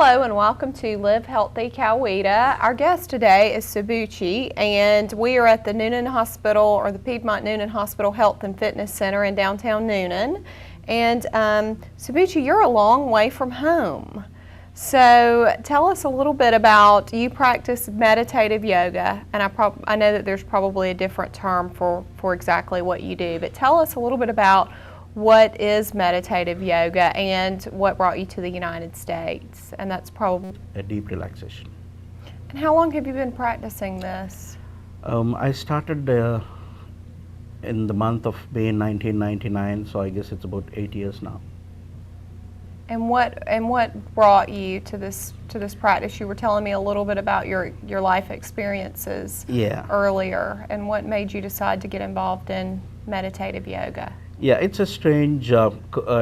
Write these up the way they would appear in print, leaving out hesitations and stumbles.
Hello and welcome to Live Healthy Coweta. Our guest today is Subuchi, and we are at the Newnan Hospital, or the Piedmont Newnan Hospital Health and Fitness Center in downtown Newnan. And Subuchi, you're a long way from home. So tell us a little bit about, you practice meditative yoga, and I know that there's probably a different term for exactly what you do, but tell us a little bit about what is meditative yoga and what brought you to the United States. And that's probably a deep relaxation. And how long have you been practicing this? I started in the month of May 1999, so I guess it's about 8 years now. And what brought you to this practice? You were telling me a little bit about your life experiences earlier, and what made you decide to get involved in meditative yoga? Yeah, it's a strange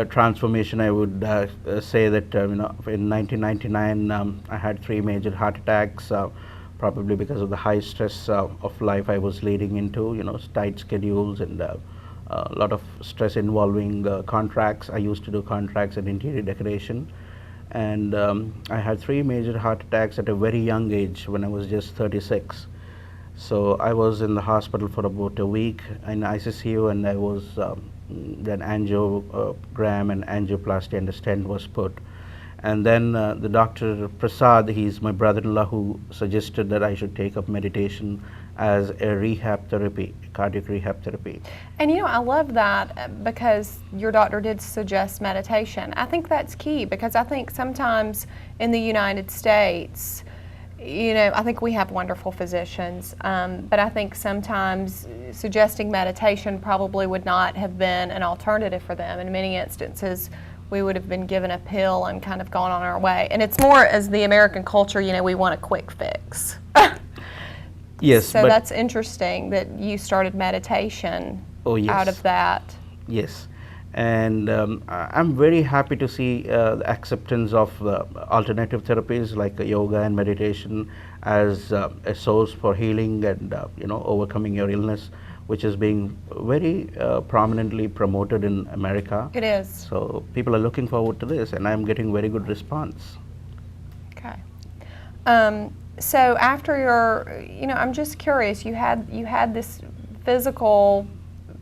transformation. I would say that in 1999 I had 3 major heart attacks, probably because of the high stress of life I was leading into. Tight schedules and a lot of stress involving contracts. I used to do contracts and interior decoration, and I had 3 major heart attacks at a very young age when I was just 36. So I was in the hospital for about a week in ICU, and I was then angiogram and angioplasty, and a stent was put. And then the doctor Prasad, he's my brother-in-law, who suggested that I should take up meditation as a rehab therapy, cardiac rehab therapy. And I love that because your doctor did suggest meditation. I think that's key, because I think sometimes in the United States, I think we have wonderful physicians, but I think sometimes suggesting meditation probably would not have been an alternative for them. In many instances, we would have been given a pill and kind of gone on our way. And it's more as the American culture, we want a quick fix. Yes. So that's interesting that you started meditation out of that. Yes. And I'm very happy to see the acceptance of alternative therapies like yoga and meditation as a source for healing and overcoming your illness, which is being very prominently promoted in America. It is. So people are looking forward to this, and I'm getting very good response. Okay. So after I'm just curious. You had this physical.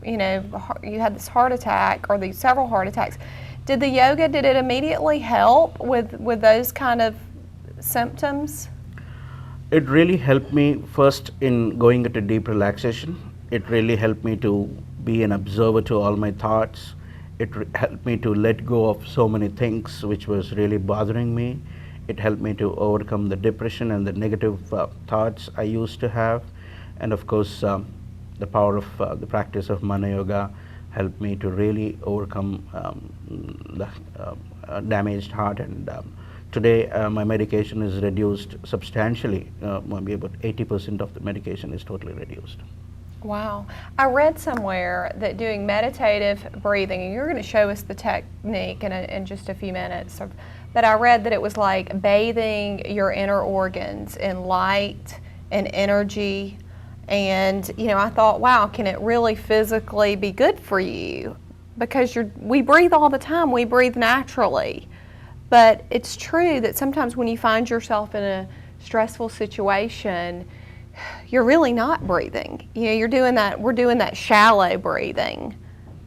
You had this heart attack, or these several heart attacks. Did the yoga, did it immediately help with those kind of symptoms? It really helped me first in going into deep relaxation. It really helped me to be an observer to all my thoughts. It helped me to let go of so many things which was really bothering me. It helped me to overcome the depression and the negative thoughts I used to have. And of course, the power of the practice of Manoyoga helped me to really overcome the damaged heart. And today my medication is reduced substantially. Maybe about 80% of the medication is totally reduced. Wow. I read somewhere that doing meditative breathing, and you're going to show us the technique in just a few minutes, but I read that it was like bathing your inner organs in light and energy. And I thought, wow, can it really physically be good for you? Because we breathe all the time, we breathe naturally. But it's true that sometimes when you find yourself in a stressful situation, you're really not breathing. We're doing that shallow breathing.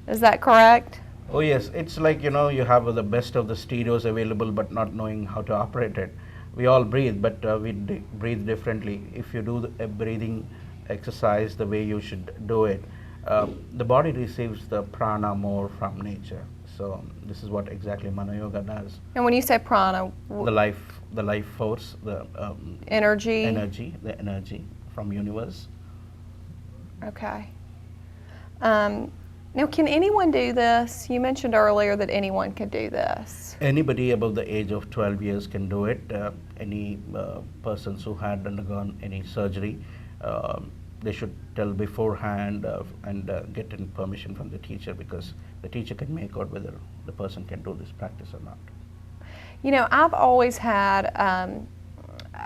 Is that correct? Oh yes, it's like you have the best of the stereos available, but not knowing how to operate it. We all breathe, but we breathe differently. If you do a breathing exercise the way you should do it, the body receives the prana more from nature. So this is what exactly Manoyoga does. And when you say prana, the life force, the energy from universe. Okay. Now, can anyone do this? You mentioned earlier that anyone could do this. Anybody above the age of 12 years can do it. Any persons who had undergone any surgery, they should tell beforehand and get in permission from the teacher, because the teacher can make out whether the person can do this practice or not. I've always had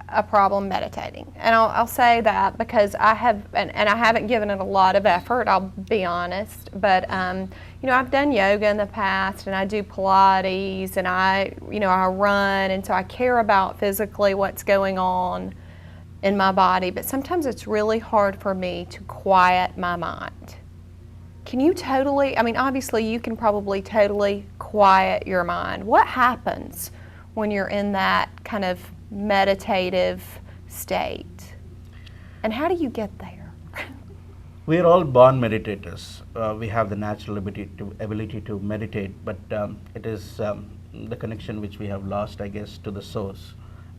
a problem meditating. And I'll say that because I have, and I haven't given it a lot of effort, I'll be honest, but I've done yoga in the past, and I do Pilates, and I run, and so I care about physically what's going on in my body, but sometimes it's really hard for me to quiet my mind. Can you totally, obviously you can probably totally quiet your mind. What happens when you're in that kind of meditative state? And how do you get there? We are all born meditators. We have the natural ability to meditate, but it is the connection which we have lost, I guess, to the source.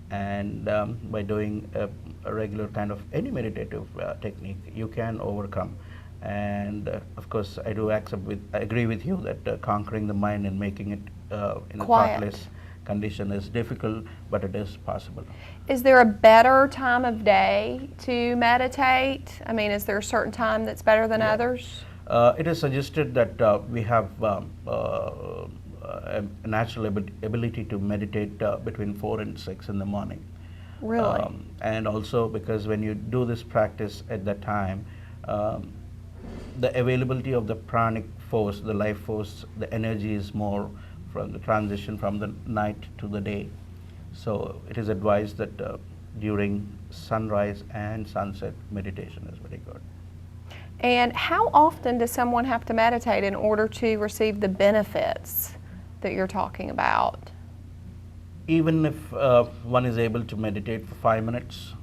And by doing a regular kind of any meditative technique, you can overcome. And of course, I do agree with you that conquering the mind and making it in a Quiet. thoughtless condition is difficult, but it is possible. Is there a better time of day to meditate? Is there a certain time that's better than others? It is suggested that we have a natural ability to meditate between 4 and 6 in the morning. Really? And also because when you do this practice at that time, the availability of the pranic force, the life force, the energy is more from the transition from the night to the day. So it is advised that during sunrise and sunset, meditation is very good. And how often does someone have to meditate in order to receive the benefits that you're talking about? Even if one is able to meditate for 5 minutes,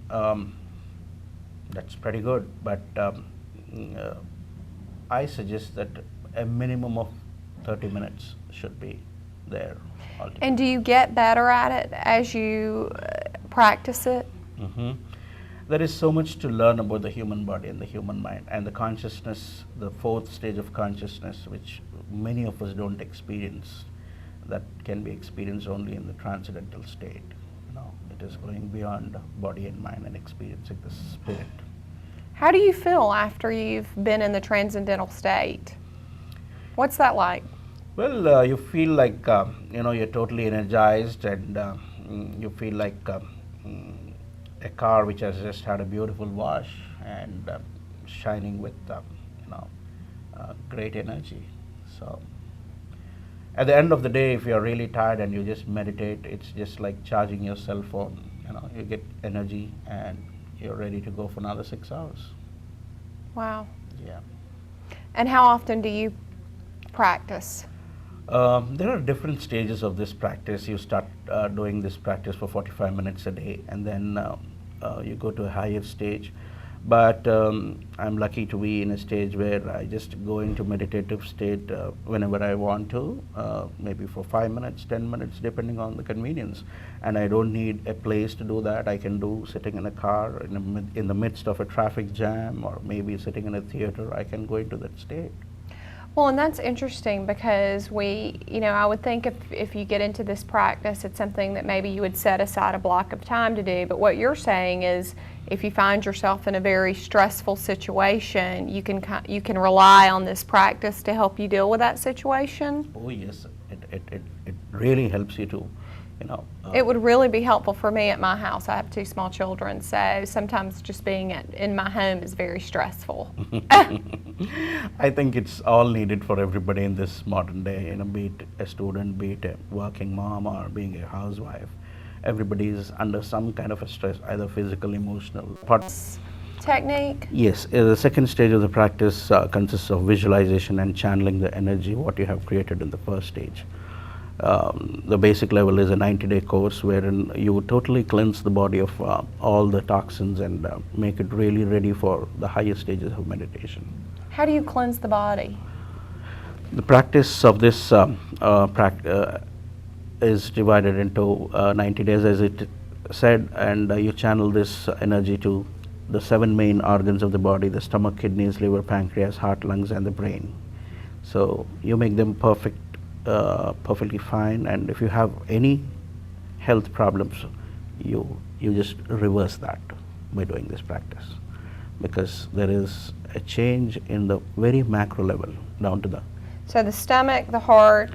that's pretty good. But I suggest that a minimum of 30 minutes should be there altogether. And do you get better at it as you practice it? Mm-hmm. There is so much to learn about the human body and the human mind and the consciousness, the 4th stage of consciousness, which many of us don't experience, that can be experienced only in the transcendental state. It is going beyond body and mind and experiencing the spirit. How do you feel after you've been in the transcendental state? What's that like? Well, you feel like you're totally energized, and you feel like a car which has just had a beautiful wash and shining with great energy. So at the end of the day, if you're really tired and you just meditate, it's just like charging your cell phone. You get energy and you're ready to go for another 6 hours. Wow. Yeah. And how often do you practice? There are different stages of this practice. You start doing this practice for 45 minutes a day, and then you go to a higher stage. But I'm lucky to be in a stage where I just go into meditative state whenever I want to, maybe for 5 minutes, 10 minutes, depending on the convenience. And I don't need a place to do that. I can do sitting in a car in the midst of a traffic jam, or maybe sitting in a theater. I can go into that state. Well, and that's interesting because I would think if you get into this practice, it's something that maybe you would set aside a block of time to do. But what you're saying is, if you find yourself in a very stressful situation, you can rely on this practice to help you deal with that situation. Oh yes, it really helps you to, It would really be helpful for me at my house. I have 2 small children, so sometimes just being in my home is very stressful. I think it's all needed for everybody in this modern day, be it a student, be it a working mom, or being a housewife. Everybody is under some kind of a stress, either physical, emotional. Technique? Yes, the second stage of the practice consists of visualization and channeling the energy, what you have created in the first stage. The basic level is a 90-day course wherein you totally cleanse the body of all the toxins and make it really ready for the higher stages of meditation. How do you cleanse the body? The practice of this is divided into 90 days, as it said, and you channel this energy to the 7 main organs of the body: the stomach, kidneys, liver, pancreas, heart, lungs, and the brain. So you make them perfectly fine, and if you have any health problems, you just reverse that by doing this practice, because there is a change in the very macro level down to the So the stomach, the heart,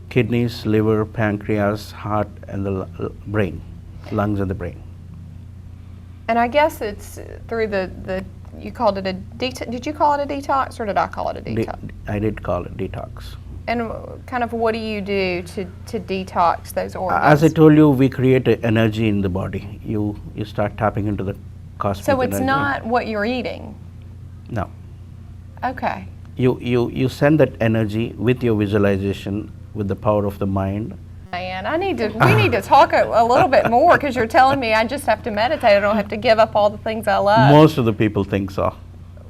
kidneys, liver, pancreas, heart, and the brain, lungs and the brain. And I guess it's through you called it a did you call it a detox or did I call it a detox? I did call it detox. And kind of what do you do to detox those organs? As I told you, we create energy in the body. You start tapping into the cosmic So it's energy. not what you're eating? No. Okay. You send that energy with your visualization, with the power of the mind. Man, we need to talk a little bit more because you're telling me I just have to meditate. I don't have to give up all the things I love. Most of the people think so.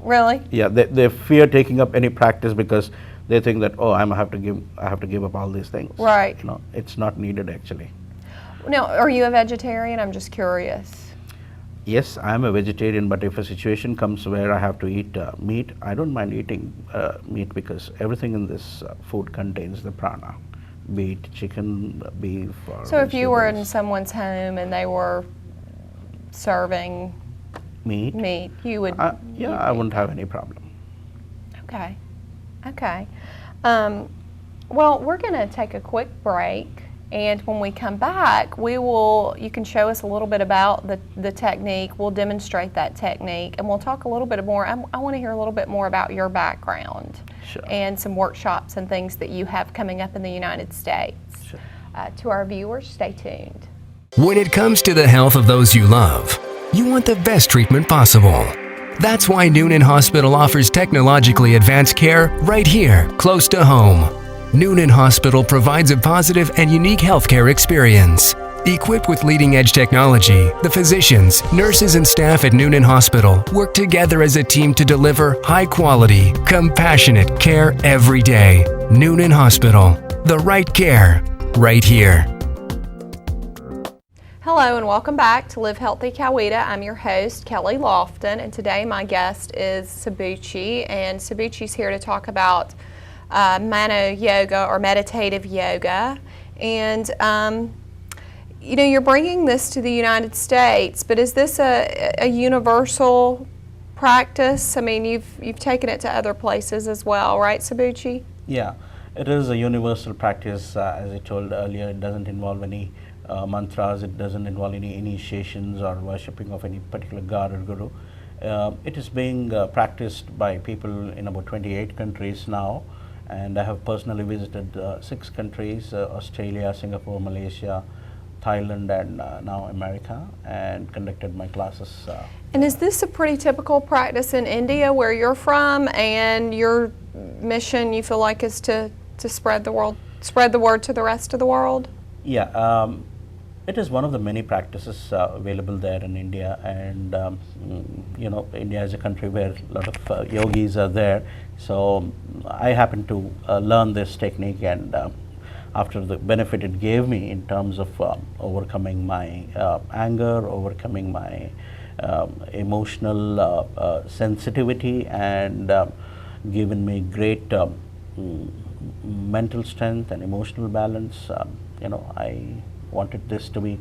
Really? Yeah, they fear taking up any practice because they think that, oh, I have to give up all these things. Right. No, it's not needed actually. Now, are you a vegetarian? I'm just curious. Yes, I'm a vegetarian, but if a situation comes where I have to eat meat, I don't mind eating meat because everything in this food contains the prana, be it chicken, beef, or So if you were in vegetables. someone's home and they were serving meat, you would. yeah, I wouldn't have any problem. Okay. Okay. Well, we're going to take a quick break, and when we come back, you can show us a little bit about the technique. We'll demonstrate that technique, and we'll talk a little bit more. I want to hear a little bit more about your background. Sure. And some workshops and things that you have coming up in the United States. Sure. To our viewers, stay tuned. When it comes to the health of those you love, you want the best treatment possible. That's why Newnan Hospital offers technologically advanced care right here, close to home. Newnan Hospital provides a positive and unique healthcare experience. Equipped with leading-edge technology, the physicians, nurses, and staff at Newnan Hospital work together as a team to deliver high-quality, compassionate care every day. Newnan Hospital, the right care, right here. Hello and welcome back to Live Healthy Coweta. I'm your host, Kelly Lofton, and today my guest is Sabuchi, and Sabuchi's here to talk about Manoyoga or meditative yoga. And you're bringing this to the United States, but is this a universal practice? I mean, you've taken it to other places as well, right, Sabuchi? Yeah, it is a universal practice. As I told earlier, it doesn't involve any mantras, it doesn't involve any initiations or worshipping of any particular god or guru. It is being practiced by people in about 28 countries now, and I have personally visited 6 countries, Australia, Singapore, Malaysia, Thailand, and now America, and conducted my classes. And is this a pretty typical practice in India where you're from, and your mission you feel like is to spread the word to the rest of the world? Yeah, it is one of the many practices available there in India, and India is a country where a lot of yogis are there. So I happened to learn this technique, and after the benefit it gave me in terms of overcoming my anger, overcoming my emotional sensitivity, and given me great mental strength and emotional balance. I wanted this to be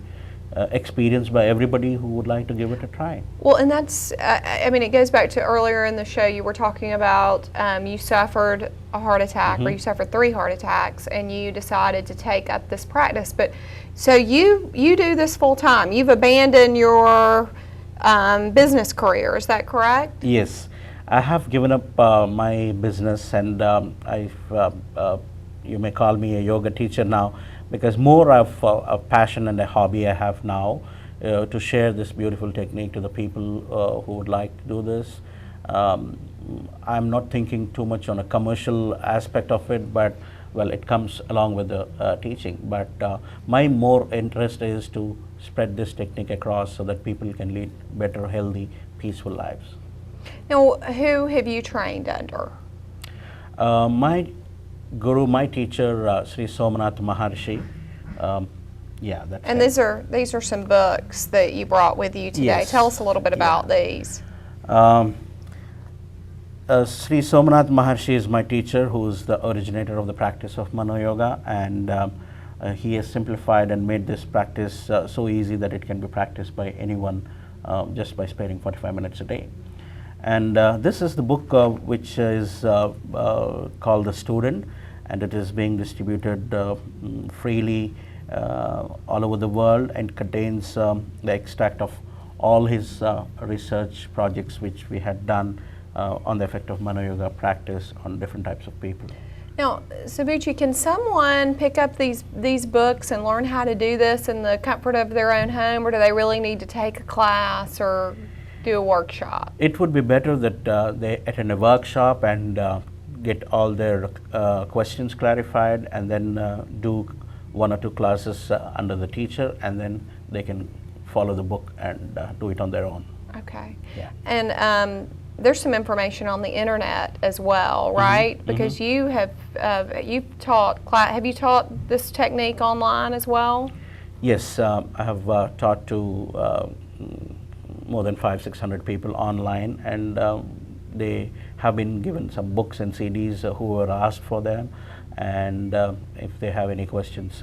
experienced by everybody who would like to give it a try. Well, and that's, it goes back to earlier in the show you were talking about you suffered a heart attack, or you suffered 3 heart attacks, and you decided to take up this practice. But so you do this full time. You've abandoned your business career, is that correct? Yes, I have given up my business, and you may call me a yoga teacher now, because more of a passion and a hobby I have now to share this beautiful technique to the people who would like to do this. I'm not thinking too much on a commercial aspect of it, but well, it comes along with the teaching. But my more interest is to spread this technique across so that people can lead better, healthy, peaceful lives. Now, who have you trained under? My guru, my teacher, Sri Somanath Maharshi. Yeah, that's And it. these are some books that you brought with you today. Yes. Tell us a little bit about these. Sri Somanath Maharshi is my teacher, who is the originator of the practice of Manoyoga, and he has simplified and made this practice so easy that it can be practiced by anyone just by sparing 45 minutes a day. And this is the book which is called The Student, and it is being distributed freely all over the world, and contains the extract of all his research projects which we had done on the effect of Manoyoga practice on different types of people. Now, Sabuchi, can someone pick up these books and learn how to do this in the comfort of their own home, or do they really need to take a class or do a workshop? It would be better that they attend a workshop and get all their questions clarified, and then do 1 or 2 classes under the teacher, and then they can follow the book and do it on their own. Okay. Yeah. And there's some information on the internet as well, right? Because you have you've taught have you taught this technique online as well? Yes, I have taught to more than 500-600 people online, and they have been given some books and CDs who were asked for them, and if they have any questions,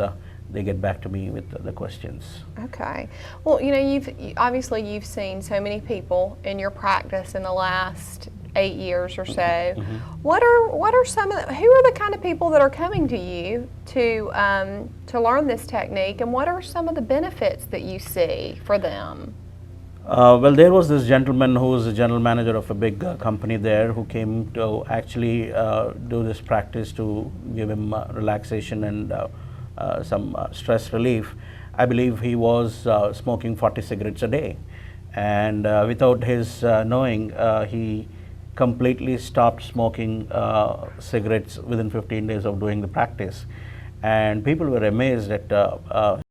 they get back to me with the questions. Okay. Well, you know, obviously you've seen so many people in your practice in the last 8 years or so. What are some of who are the kind of people that are coming to you to learn this technique, and what are some of the benefits that you see for them? Well, there was this gentleman who was the general manager of a big company there, who came to actually do this practice to give him relaxation and some stress relief. I believe he was smoking 40 cigarettes a day, and without his knowing, he completely stopped smoking cigarettes within 15 days of doing the practice. And people were amazed at